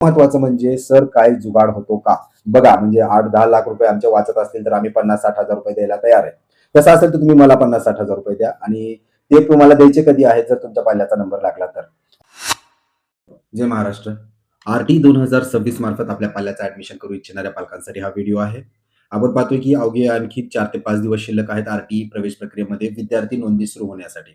महत्वाचं म्हणजे सर काय जुगाड होतो का बघा. म्हणजे 8-10 लाख रुपये आमच्या वाचत असतील तर आम्ही 50-60 हजार रुपये द्यायला तयार आहे. तसं असेल तर तुम्ही मला 50-60 हजार रुपये द्या आणि ते तुम्हाला द्यायचे कधी आहेत जर तुमच्या पाल्याचा नंबर लागला तर. जय महाराष्ट्र. आरटी 2026 मार्फत आपल्या पाल्याचं ऍडमिशन करू इच्छिणाऱ्या पालकांसाठी हा व्हिडिओ आहे. आपण पाहतोय की अवघे आणखी 4 ते 5 दिवस शिल्लक आहेत आरटी प्रवेश प्रक्रियेमध्ये विद्यार्थी नोंदणी सुरू होण्यासाठी.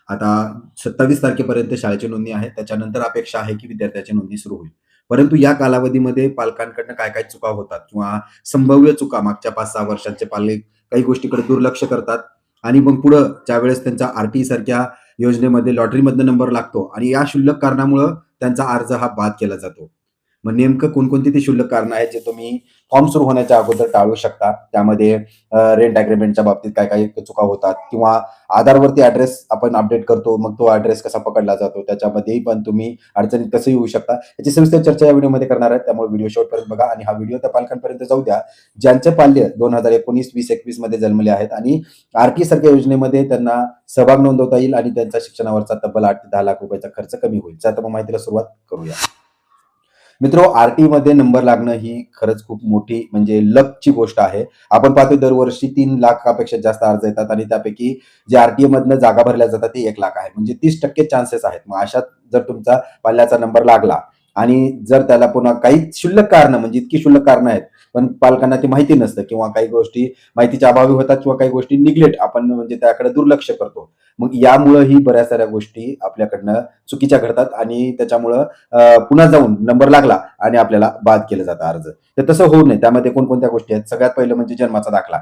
आता 27 तारखेपर्यंत शाळेची नोंदणी आहे. त्याच्यानंतर अपेक्षा आहे की विद्यार्थ्याची नोंदणी सुरू होईल. परंतु या कालावधीमध्ये पालकांकडनं काय-काय चुका होतात किंवा संभाव्य चुका मागच्या 5-6 वर्षांचे पालक काही गोष्टीकडे दुर्लक्ष करतात आणि मग पुढं ज्यावेळेस त्यांचा आरटी सारख्या योजनेमध्ये लॉटरीमधनं नंबर लागतो आणि या क्षुल्लक कारणामुळं त्यांचा अर्ज हा बाद केला जातो. मग नेमकं कोणकोणती ती क्षुल्लक कारणं आहेत जे तुम्ही फॉर्म सुरू होण्याच्या अगोदर टाळू शकता. त्यामध्ये रेंट अग्रीमेंटच्या बाबतीत काय-काय चुका होतात किंवा आधारवरती ॲड्रेस आपण अपडेट करतो, मग तो ॲड्रेस कसा पकडला जातो, त्याच्यामध्येही पण तुम्ही अडचणीत कसं येऊ शकता, याची सविस्तर चर्चा या व्हिडिओमध्ये करणार आहे. त्यामुळे व्हिडिओ शेवटपर्यंत बघा आणि हा व्हिडिओ त्या पालकांपर्यंत जाऊ द्या, ज्यांचे पाल्य 2019, 20, 21 मध्ये जन्मले आहेत आणि आरटी सारख्या योजनेमध्ये त्यांना सहभाग नोंदवता येईल आणि त्यांचा शिक्षणावरचा तब्बल 8 ते 10 लाख रुपयाचा खर्च कमी होईल. चला तर मग माहितीला सुरुवात करूया. मित्रो, आरटी मध्ये नंबर लागणं ही खरंच खूप मोठी म्हणजे लकची गोष्ट आहे. आपण पाहतो दरवर्षी 3 लाखापेक्षा जास्त अर्ज येतात आणि त्यापैकी जे आरटीए मधनं जागा भरल्या जातात ते 1 लाख आहे. म्हणजे 30% चान्सेस आहेत. मग अशात जर तुमचा पाल्याचा नंबर लागला आणि जर त्याला पुन्हा काही क्षुल्लक कारणं म्हणजे इतकी क्षुल्लक कारणं आहेत, पण पालकांना ते माहिती नसतं किंवा काही गोष्टी माहितीच्या अभावी होतात किंवा काही गोष्टी निग्लेक्ट आपण म्हणजे त्याकडे दुर्लक्ष करतो. मग यामुळेही बऱ्याच साऱ्या गोष्टी आपल्याकडनं चुकीच्या घडतात आणि त्याच्यामुळं पुन्हा जाऊन नंबर लागला आणि आपल्याला बाद केलं जातं अर्ज. तर तसं होऊ नये. त्यामध्ये कोणकोणत्या गोष्टी आहेत? सगळ्यात पहिलं म्हणजे जन्माचा दाखला.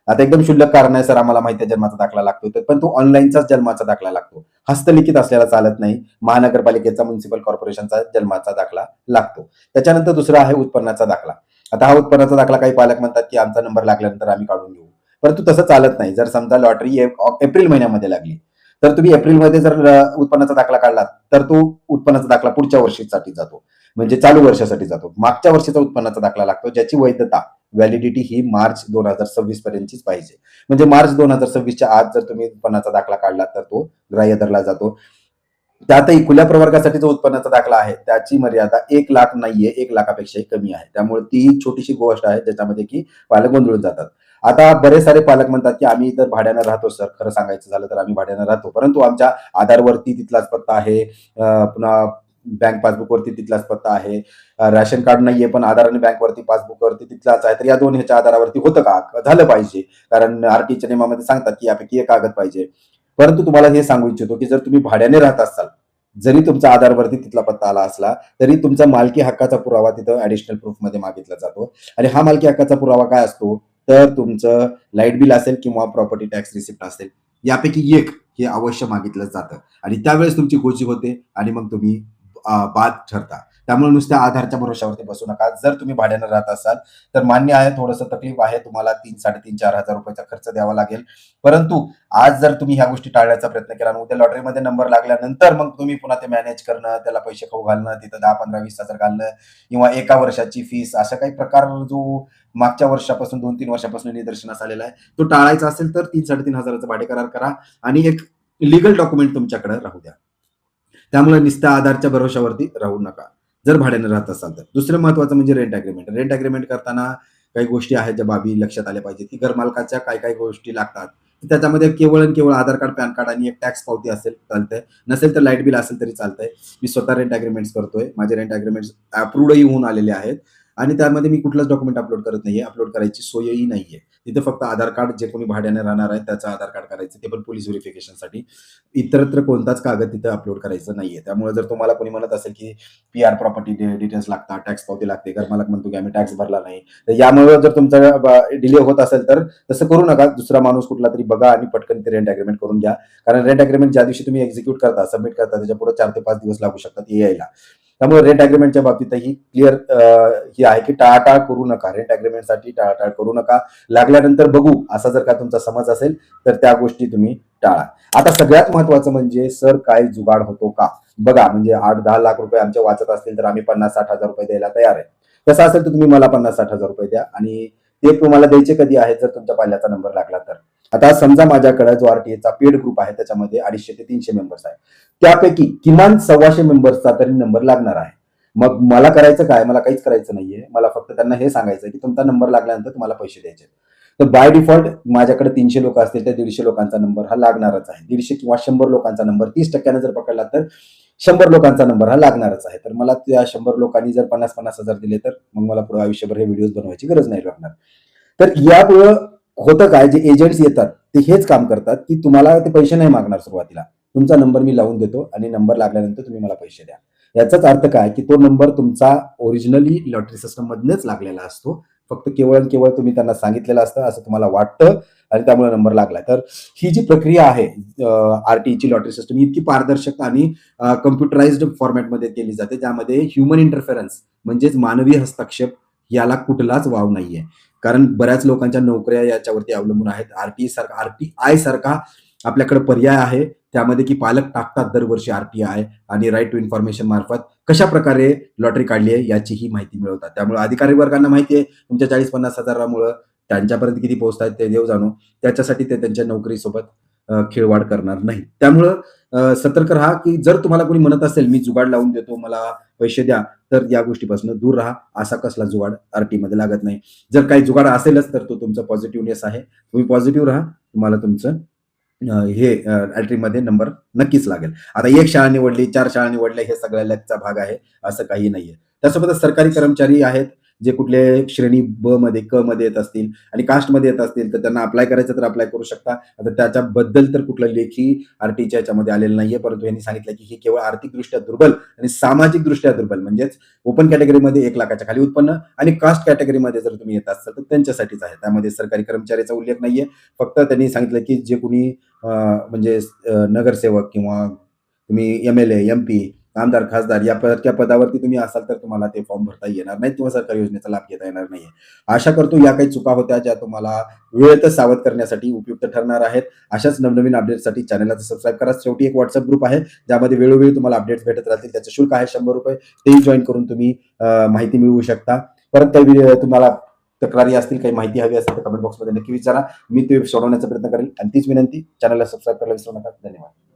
आता एकदम क्षुल्लक कारण आहे, सर आम्हाला माहिती आहे जन्माचा दाखला लागतो, तर पण तो ऑनलाईनचाच जन्माचा दाखला लागतो. हस्तलिखित असलेला चालत नाही. महानगरपालिकेचा, म्युनिसिपल कॉर्पोरेशनचा जन्माचा दाखला लागतो. त्याच्यानंतर दुसरा आहे उत्पन्नाचा दाखला. आता हा उत्पन्नाचा दाखला काही पालक म्हणतात की आमचा नंबर लागल्यानंतर आम्ही काढून घेऊ. परंतु तसं चालत नाही. जर समजा लॉटरी एप्रिल महिन्यामध्ये लागली, तर तुम्ही एप्रिलमध्ये जर उत्पन्नाचा दाखला काढला तर तो उत्पन्नाचा दाखला पुढच्या वर्षीसाठी जातो, म्हणजे चालू वर्षासाठी जातो. मागच्या वर्षीचा उत्पन्नाचा दाखला लागतो, ज्याची वैधता व्हॅलिडिटी ही मार्च 2026 पर्यंतचीच पाहिजे. म्हणजे मार्च 2026च्या आत जर तुम्ही उत्पन्नाचा दाखला काढला तर तो ग्राह्य धरला जातो. त्यातही खुल्या प्रवर्गासाठी जो उत्पन्नाचा दाखला आहे त्याची मर्यादा 1 लाख नाहीये, 1 लाखापेक्षाही कमी आहे. त्यामुळे ती छोटीशी गोष्ट आहे ज्याच्यामध्ये की पालक गोंधळून जातात. आता बरेच सारे पालक म्हणतात की आम्ही इतर भाड्यानं राहतो सर. खरं सांगायचं झालं तर आम्ही भाड्यानं राहतो, परंतु आमच्या आधारवरती तिथलाच पत्ता आहे, पुन्हा बँक पासबुकवरती तिथलाच पत्ता आहे, राशन कार्ड नाहीये पण आधार आणि बँकवरती पासबुकवरती तिथलाच आहे. तर या दोन ह्याच्या आधारावरती होतं का? झालं पाहिजे, कारण आरटीच्या नियमामध्ये सांगतात की यापैकी एक कागद पाहिजे. परंतु तुम्हाला हे सांगू इच्छितो की जर तुम्ही भाड्याने राहत असाल, जरी तुमच्या आधारवरती तिथला पत्ता आला असला तरी तुमचा मालकी हक्काचा पुरावा तिथं ऍडिशनल प्रूफ मध्ये मागितला जातो. आणि हा मालकी हक्काचा पुरावा काय असतो? तर तुमचं लाईट बिल असेल किंवा प्रॉपर्टी टॅक्स रिसिप्ट असेल, यापैकी एक हे अवश्य मागितलं जातं आणि त्यावेळेस तुमची गोची होते आणि मग तुम्ही बाद ठरता. त्यामुळे नुसत्या आधारच्या भरोशावरती बसू नका. जर तुम्ही भाड्यानं राहत असाल तर मान्य आहे, थोडंसं तकलीफ आहे, तुम्हाला 3, 3.5, 4 हजार रुपयाचा खर्च द्यावा लागेल. परंतु आज जर तुम्ही ह्या गोष्टी टाळण्याचा प्रयत्न केला आणि उद्या लॉटरीमध्ये नंबर लागल्यानंतर मग तुम्ही पुन्हा ते मॅनेज करणं, त्याला पैसे खाऊ घालणं, तिथं 10, 15, 20 हजार घालणं किंवा एका वर्षाची फीस, अशा काही प्रकार जो मागच्या वर्षापासून 2-3 वर्षापासून निदर्शनास आलेला आहे, तो टाळायचा असेल तर 3-3.5 हजाराचा भाडे करार करा आणि एक लीगल डॉक्युमेंट तुमच्याकडे राहू द्या. त्यामुळे नुसत्या आधारच्या भरोशावरती राहू नका जर भाड्याने राहत असाल तर. दुसरं महत्वाचं म्हणजे रेंट अग्रीमेंट. रेंट अग्रीमेंट करताना काही गोष्टी आहेत ज्या बाबी लक्षात आल्या पाहिजेत, की घरमालकाच्या काय काय गोष्टी लागतात. त्याच्यामध्ये केवळ आणि केवळ आधार कार्ड, पॅन कार्ड आणि एक टॅक्स पावती असेल चालतंय, नसेल तर लाईट बिल असेल तरी चालतंय. मी स्वतः रेंट अग्रीमेंट्स करतोय, माझे रेंट अग्रीमेंट्स अप्रूव्हडही होऊन आलेले आहेत आणि त्यामध्ये मी कुठलाच डॉक्युमेंट अपलोड करत नाहीये, अपलोड करायची सोयही नाहीये. तिथे फक्त आधार कार्ड, जे कोणी भाड्याने राहणार आहे त्याचं आधार कार्ड करायचं, ते पण पोलीस व्हेरिफिकेशनसाठी. इतरत्र कोणताच कागद तिथे अपलोड करायचं नाहीये. त्यामुळे जर तुम्हाला कोणी म्हणत असेल की पीआर प्रॉपर्टी डिटेल्स लागतात, टॅक्स पावती लागते, घरमालक म्हणतो की आम्ही टॅक्स भरला नाही, तर यामुळे जर तुमचा डिले होत असेल तर तसं करू नका. दुसरा माणूस कुठला तरी बघा आणि पटकन ते रेंट अग्रीमेंट करून घ्या. कारण रेंट अग्रीमेंट ज्या दिवशी तुम्ही एक्झिक्यूट करता, सबमिट करता, त्याच्या पुढे 4 ते 5 दिवस लागू शकतात यायला. त्यामुळे रेंट अग्रीमेंटच्या बाबतीतही क्लिअर ही आहे की टाळाटाळ करू नका. रेंट अग्रीमेंटसाठी टाळाटाळ करू नका. लागल्यानंतर बघू असा जर का तुमचा समज असेल तर त्या गोष्टी तुम्ही टाळा. आता सगळ्यात महत्वाचं म्हणजे सर काय जुगाड होतो का बघा. म्हणजे 8-10 लाख रुपये आमच्या वाचत असतील तर आम्ही 50-60 हजार रुपये द्यायला तयार आहे. तसं असेल तर तुम्ही मला 50-60 हजार रुपये द्या आणि ते तुम्हाला द्यायचे कधी आहेत जर तुमच्या पाल्याचा नंबर लागला तर. आता समजा माझ्याकडे जो आरटीएचा पेड ग्रुप आहे त्याच्यामध्ये 250 ते 300 मेंबर्स आहेत. त्यापैकी किमान 125 मेंबर्सचा तरी नंबर लागणार आहे. मग मला करायचं काय, मला काहीच करायचं नाहीये. मला फक्त त्यांना हे सांगायचं की तुमचा नंबर लागल्यानंतर तुम्हाला पैसे द्यायचे. तर बाय डिफॉल्ट माझ्याकडे 300 लोक असतील तर 150 लोकांचा नंबर हा लागणारच आहे. 150 किंवा 100 लोकांचा नंबर 30% जर पकडला तर 100 लोकांचा नंबर हा लागणारच आहे. तर मला त्या 100 लोकांनी जर 50,000 दिले तर मग मला पुढे आयुष्यभर हे व्हिडिओज बनवायची गरज नाही लागणार. तर यामुळं होतं काय, जे एजंट्स येतात ते हेच काम करतात की तुम्हाला ते पैसे नाही मागणार सुरुवातीला. तुमचा नंबर मी लावून देतो आणि नंबर लागल्यानंतर तुम्ही मला पैसे द्या. याचाच अर्थ काय, की तो नंबर तुमचा ओरिजिनली लॉटरी सिस्टम मधनच लागलेला असतो. फक्त केवळ आणि केवळ तुम्ही त्यांना सांगितलेलं असतं असं तुम्हाला वाटतं आणि त्यामुळे नंबर लागलाय. तर ही जी प्रक्रिया आहे आरटीची लॉटरी सिस्टम ही इतकी पारदर्शक आणि कम्प्युटराइज्ड फॉर्मॅटमध्ये केली जाते, ज्यामध्ये ह्युमन इंटरफेरन्स म्हणजेच मानवी हस्तक्षेप याला कुठलाच वाव नाहीये. कारण बऱ्याच लोकांच्या नोकऱ्या याच्यावरती अवलंबून आहेत. आरटीआय सारखा आपल्याकडे पर्याय आहे, त्यामध्ये की पालक टाकतात दरवर्षी आरटीआय आणि राईट टू इन्फॉर्मेशन मार्फत कशा प्रकारे लॉटरी काढली आहे याचीही माहिती मिळवतात. त्यामुळे अधिकारी वर्गांना माहिती आहे तुमच्या 40-50 हजारामुळे त्यांच्यापर्यंत किती पोहोचतायत ते देव जाणो. त्याच्यासाठी ते त्यांच्या नोकरीसोबत खिळवाड करणार नाही. त्यामुळं सतर्क राहा, की जर तुम्हाला कोणी म्हणत असेल मी जुगाड लावून देतो, मला पैसे द्या, तर या गोष्टीपासून दूर राहा. असा कसला जुगाड आरटीमध्ये लागत नाही. जर काही जुगाड असेलच तर तो तुमचा पॉझिटिव्हनेस आहे. तुम्ही पॉझिटिव्ह राहा. तुम्हाला तुमचं हे मध्ये नंबर नक्कीच लागेल. आता एक शाळा निवडली, 4 शाळा निवडल्या हे सगळ्या लकचा भाग आहे, असं काही नाहीये. त्यासोबतच सरकारी कर्मचारी आहेत, जे कुठले श्रेणी ब मध्ये, क मध्ये येत असतील आणि कास्टमध्ये येत असतील, तर त्यांना अप्लाय करायचं तर अप्लाय करू शकता. आता त्याच्याबद्दल तर कुठलं लेखी आरटीच्या याच्यामध्ये आलेलं नाहीये, परंतु यांनी सांगितलं की हे केवळ आर्थिकदृष्ट्या दुर्बल आणि सामाजिकदृष्ट्या दुर्बल म्हणजेच ओपन कॅटेगरीमध्ये 1 लाखाच्या खाली उत्पन्न आणि कास्ट कॅटेगरीमध्ये जर तुम्ही येत असाल तर त्यांच्यासाठीच आहे. त्यामध्ये सरकारी कर्मचाऱ्याचा उल्लेख नाहीये. फक्त त्यांनी सांगितलं की जे कुणी म्हणजे नगरसेवक किंवा तुम्ही एम-एल-ए, एम-पी, आमदार, खासदार या पदावरती तुम्ही असाल तर तुम्हाला ते फॉर्म भरता येणार नाही किंवा सरकारी योजनेचा लाभ घेता येणार नाहीये. आशा करतो या काही चुका होत्या ज्या तुम्हाला वेळेतच सावध करण्यासाठी उपयुक्त ठरणार आहेत. अशाच नवनवीन अपडेट्ससाठी चॅनलला सबस्क्राईब करा. शेवटी एक WhatsApp ग्रुप आहे, ज्यामध्ये वेळोवेळी तुम्हाला अपडेट्स भेटत राहतील. त्याचं शुल्क आहे ₹100. तेही जॉइन करून तुम्ही माहिती मिळवू शकता. परत काही तुम्हाला तक्रारी असतील, काही माहिती हवी असेल तर कमेंट बॉक्समध्ये नक्की विचारा. मी ते सोडवण्याचा प्रयत्न करेल आणि तीच विनंती, चॅनलला सबस्क्राईब करायला विसरू नका. धन्यवाद.